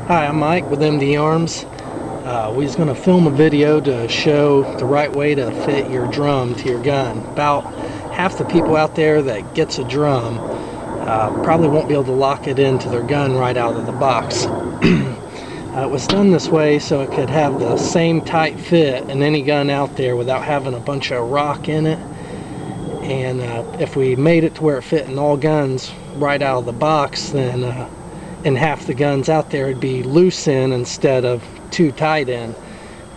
Hi, I'm Mike with MD Arms. We're just going to film a video to show the right way to fit your drum to your gun. About half the people out there that gets a drum probably won't be able to lock it into their gun right out of the box. It was done this way so it could have the same tight fit in any gun out there without having a bunch of rock in it. And if we made it to where it fit in all guns right out of the box, then in half the guns out there it'd be loose in instead of too tight in.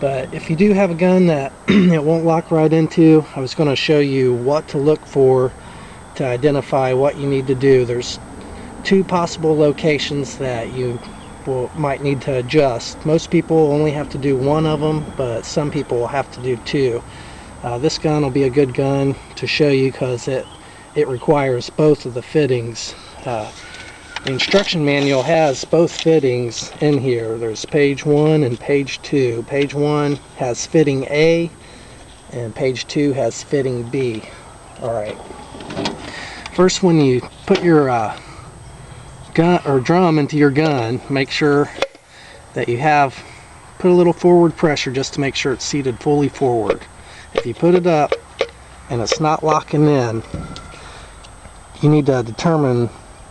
But if you do have a gun that it won't lock right into, I was going to show you what to look for to identify what you need to do. There's two possible locations that you might need to adjust. Most people only have to do one of them, but some people will have to do two. This gun will be a good gun to show you because it requires both of the fittings. The instruction manual has both fittings in here. There's page 1 and page 2. Page 1 has fitting A and page 2 has fitting B. Alright. First, when you put your gun or drum into your gun, make sure that you put a little forward pressure just to make sure it's seated fully forward. If you put it up and it's not locking in, you need to determine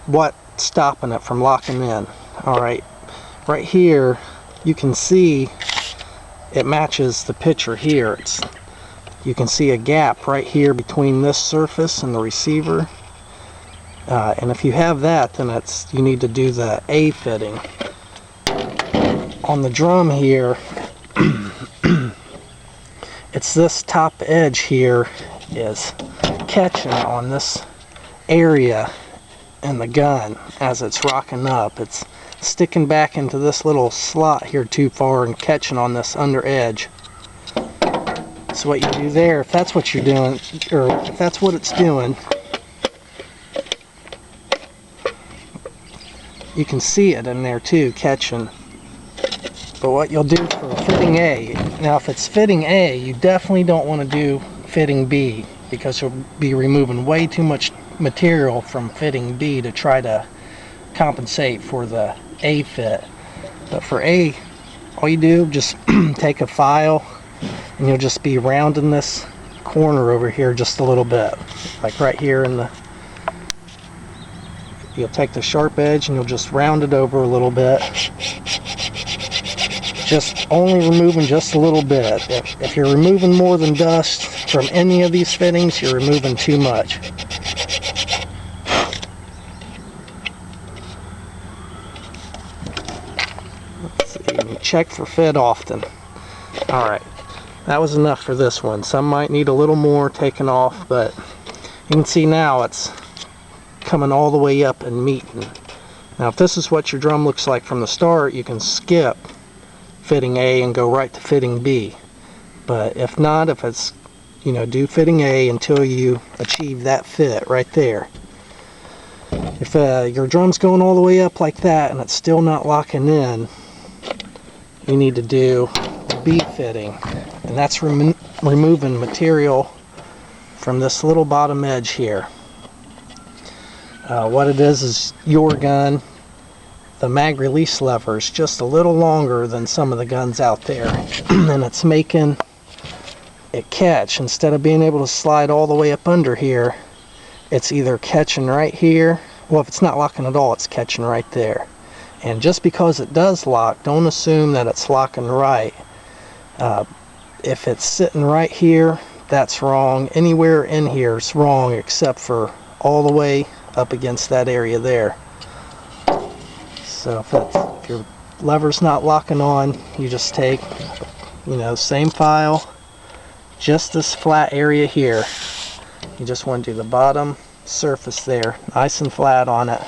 what's stopping it from locking in. Alright, right here you can see it matches the picture here. You can see a gap right here between this surface and the receiver, and if you have that, then you need to do the A fitting. On the drum here, it's this top edge here is catching on this area in the gun as it's rocking up. It's sticking back into this little slot here too far and catching on this under edge. So what you do there, if that's what you're doing, or if that's what it's doing, you can see it in there too, catching. But what you'll do for fitting A, now if it's fitting A, you definitely don't want to do fitting B, because you'll be removing way too much material from fitting B to try to compensate for the A fit. But for A, all you do, just take a file and you'll just be rounding this corner over here just a little bit, like right here you'll take the sharp edge and you'll just round it over a little bit, just only removing just a little bit. If you're removing more than dust from any of these fittings, you're removing too much. Let's see, and check for fit often. Alright, that was enough for this one. Some might need a little more taken off, but you can see now it's coming all the way up and meeting. Now if this is what your drum looks like from the start, you can skip fitting A and go right to fitting B. But if not, if it's, do fitting A until you achieve that fit right there. If your drum's going all the way up like that and it's still not locking in, you need to do B fitting, and that's removing material from this little bottom edge here. What it is your gun, the mag release lever is just a little longer than some of the guns out there, and it's making it catch. Instead of being able to slide all the way up under here, it's either catching right here. Well, if it's not locking at all, it's catching right there. And just because it does lock, don't assume that it's locking right. If it's sitting right here, that's wrong. Anywhere in here is wrong except for all the way up against that area there. So if your lever's not locking on, you just take, same file, just this flat area here. You just want to do the bottom surface there, nice and flat on it,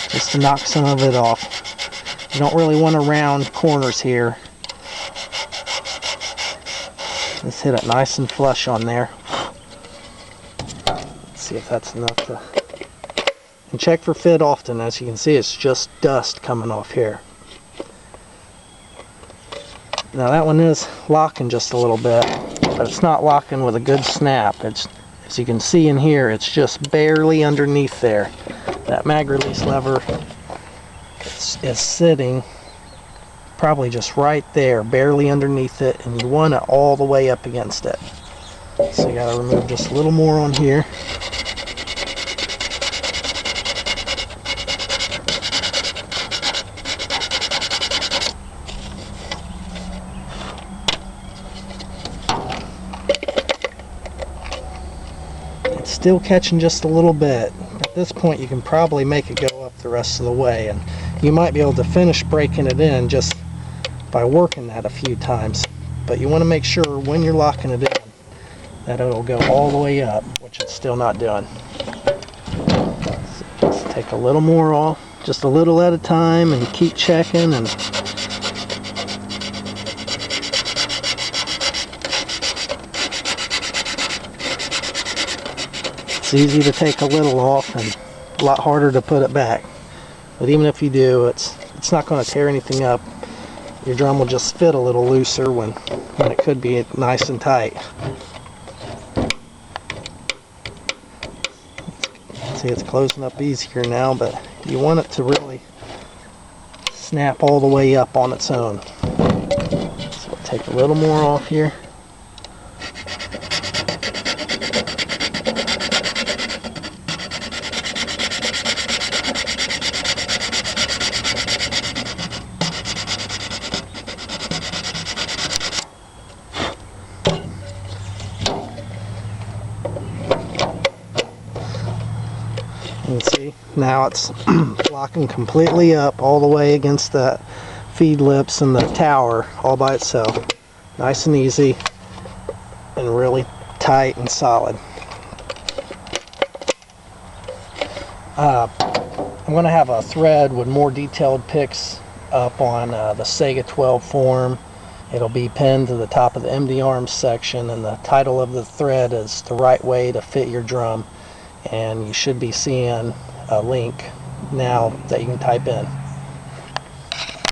just to knock some of it off. You don't really want to round corners here. Just hit it nice and flush on there. Let's see if that's enough to... And check for fit often. As you can see, it's just dust coming off here. Now that one is locking just a little bit, but it's not locking with a good snap. As you can see in here, it's just barely underneath there. that mag release lever is sitting probably just right there, barely underneath it, and you want it all the way up against it. So you gotta remove just a little more on here. It's still catching just a little bit. At this point you can probably make it go up the rest of the way, and you might be able to finish breaking it in just by working that a few times. But you want to make sure when you're locking it in that it'll go all the way up, which it's still not doing. So just take a little more off, just a little at a time, and keep checking. And it's easy to take a little off and a lot harder to put it back. But even if you do, it's not going to tear anything up. Your drum will just fit a little looser when it could be nice and tight. See, it's closing up easier now, but you want it to really snap all the way up on its own. So we'll take a little more off here. You can see now it's locking completely up all the way against the feed lips and the tower all by itself. Nice and easy and really tight and solid. I'm going to have a thread with more detailed pics up on the Saiga-12 forum. It'll be pinned to the top of the MD arms section, and the title of the thread is "The Right Way to Fit Your Drum." And you should be seeing a link now that you can type in.